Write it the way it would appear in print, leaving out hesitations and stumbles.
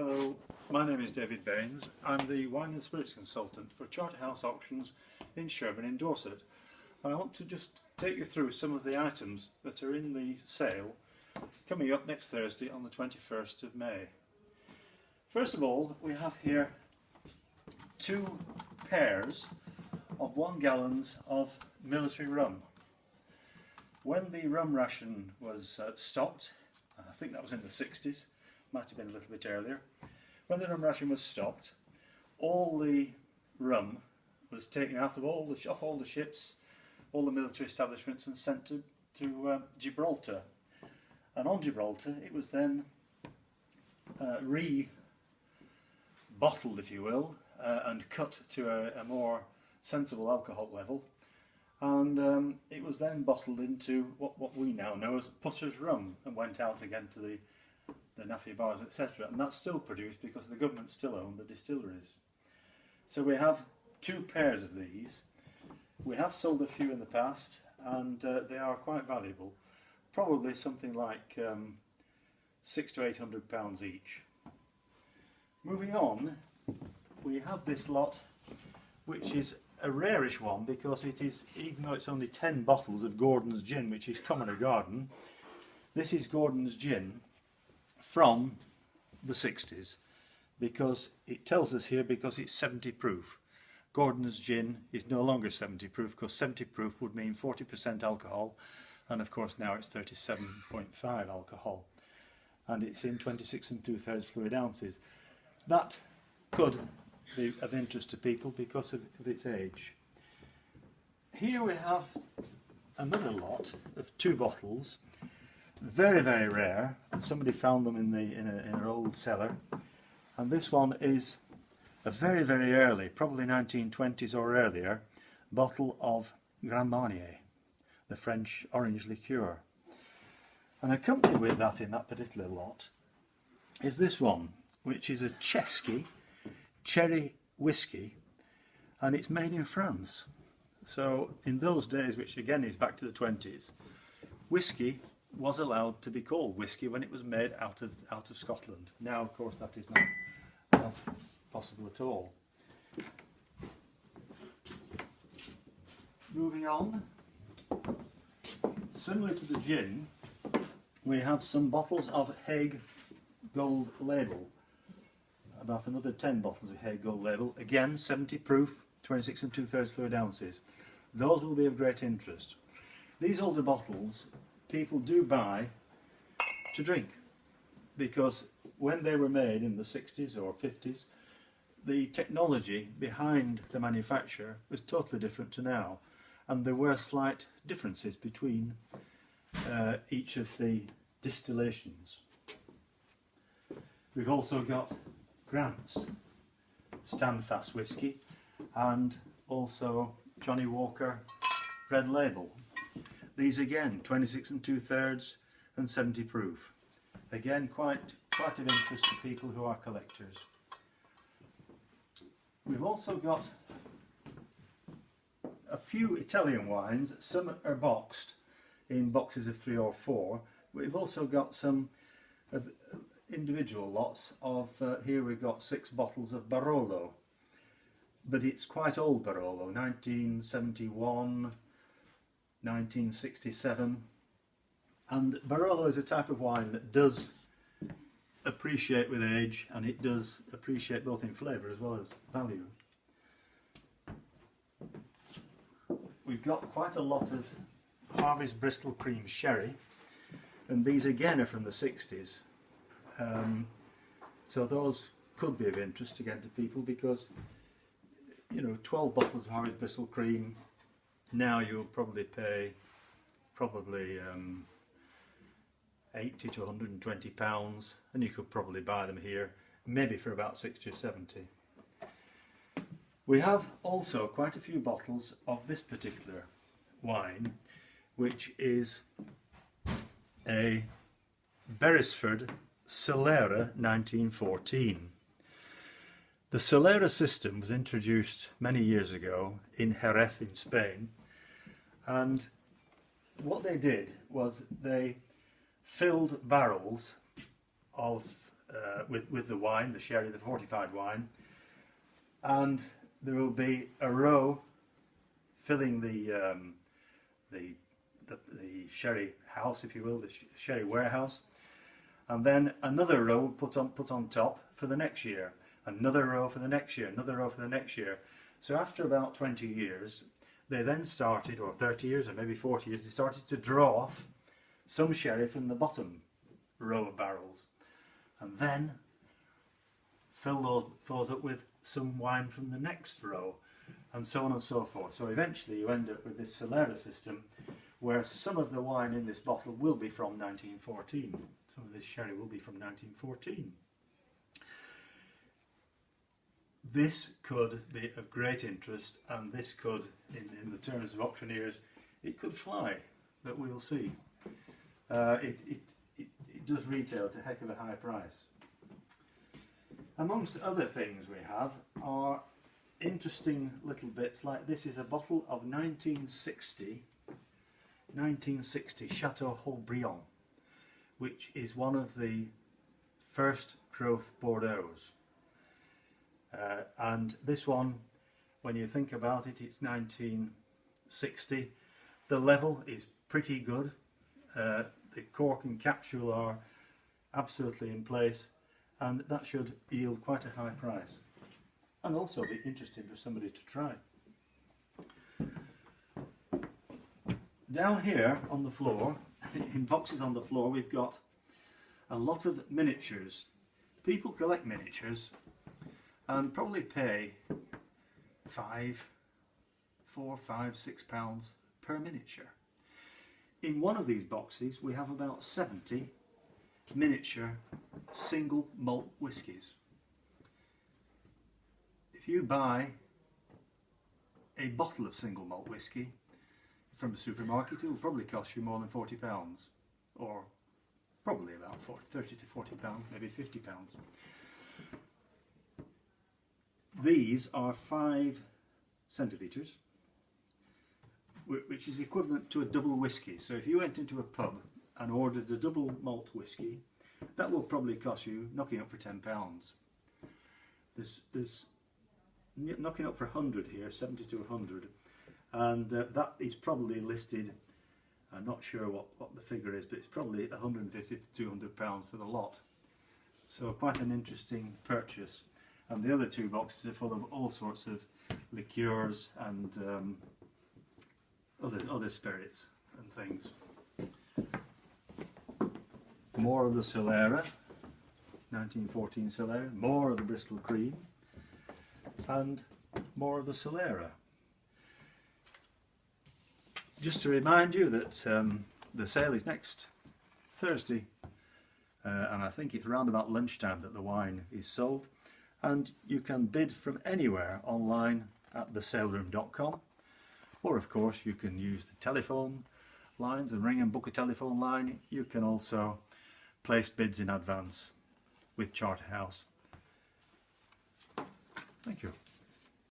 Hello, my name is David Baines. I'm the Wine and Spirits Consultant for Charterhouse Auctions in Sherburn in Dorset. And I want to just take you through some of the items that are in the sale coming up next Thursday on the 21st of May. First of all, we have here 2 pairs of 1 gallons of military rum. When the rum ration was stopped, I think that was in the 60s, might have been a little bit earlier, when the rum ration was stopped, all the rum was taken out of off all the ships, all the military establishments, and sent to Gibraltar. And on Gibraltar it was then re-bottled, if you will, and cut to a more sensible alcohol level, and it was then bottled into what we now know as Putter's rum, and went out again to the NAFI bars, etc. And that's still produced because the government still own the distilleries. So we have 2 pairs of these. We have sold a few in the past, and they are quite valuable. Probably something like £600 to £800 each. Moving on, we have this lot, which is a rarish one because it is, even though it's only 10 bottles of Gordon's Gin, which is Commoner Garden, this is Gordon's Gin from the 60s, because it tells us here because it's 70 proof. Gordon's Gin is no longer 70 proof, because 70 proof would mean 40% alcohol, and of course now it's 37.5 alcohol, and it's in 26 2/3 fluid ounces. That could be of interest to people because of its age. Here we have another lot of 2 bottles, very, very rare. Somebody found them in an old cellar, and this one is a very, very early, probably 1920s or earlier, bottle of Grand Marnier, the French orange liqueur. And accompanied with that in that particular lot is this one, which is a Chesky cherry whiskey, and it's made in France. So in those days, which again is back to the 20s, whiskey was allowed to be called whiskey when it was made out of Scotland. Now, of course, that is not possible at all. Moving on, similar to the gin, we have some bottles of Hague Gold Label. About another 10 bottles of Hague Gold Label, again 70 proof, 26 2/3 fluid ounces. Those will be of great interest. These older bottles people do buy to drink, because when they were made in the 60s or 50s, the technology behind the manufacture was totally different to now, and there were slight differences between each of the distillations. We've also got Grant's Standfast whiskey, and also Johnny Walker Red Label. These again 26 2/3 and 70 proof. Again quite of interest to people who are collectors. We've also got a few Italian wines. Some are boxed in boxes of 3 or 4. We've also got some individual lots of, here we've got 6 bottles of Barolo, but it's quite old Barolo, 1971, 1967, and Barolo is a type of wine that does appreciate with age, and it does appreciate both in flavour as well as value. We've got quite a lot of Harvey's Bristol Cream Sherry, and these again are from the 60s. So those could be of interest again to people, because, you know, 12 bottles of Harvey's Bristol Cream, now you'll probably pay £80 to £120, and you could probably buy them here maybe for about 60 or 70. We have also quite a few bottles of this particular wine, which is a Beresford Solera 1914. The Solera system was introduced many years ago in Jerez in Spain, and what they did was they filled barrels of with the wine, the sherry, the fortified wine, and there will be a row filling the sherry house, if you will, the sherry warehouse, and then another row put on top for the next year, another row for the next year, another row for the next year. So after about 20 years, they then started, or 30 years, or maybe 40 years, they started to draw off some sherry from the bottom row of barrels, and then fill those up with some wine from the next row, and so on and so forth. So eventually you end up with this Solera system, where some of the wine in this bottle will be from 1914. Some of this sherry will be from 1914. This could be of great interest, and this could, in the terms of auctioneers, it could fly, but we'll see. It does retail at a heck of a high price. Amongst other things we have are interesting little bits, like this is a bottle of 1960 Chateau Haut-Brion, which is one of the first growth Bordeaux's. And this one, when you think about it, it's 1960. The level is pretty good. The cork and capsule are absolutely in place, and that should yield quite a high price, and also be interesting for somebody to try. Down here on the floor, in boxes on the floor, we've got a lot of miniatures. People collect miniatures and probably pay £4, £5, £6 per miniature. In one of these boxes we have about 70 miniature single malt whiskies. If you buy a bottle of single malt whisky from a supermarket, it will probably cost you more than £40, or probably about 30 to £40, maybe £50. These are 5 centilitres, which is equivalent to a double whisky. So if you went into a pub and ordered a double malt whisky, that will probably cost you knocking up for £10. There's knocking up for 100 here, 70 to 100, and that is probably listed, I'm not sure what the figure is, but it's probably 150 to £200 for the lot. So quite an interesting purchase. And the other 2 boxes are full of all sorts of liqueurs and other spirits and things. More of the Solera, 1914 Solera, more of the Bristol Cream, and more of the Solera. Just to remind you that the sale is next Thursday, and I think it's round about lunchtime that the wine is sold, and you can bid from anywhere online at thesaleroom.com, or of course you can use the telephone lines and ring and book a telephone line. You can also place bids in advance with Charterhouse. Thank you.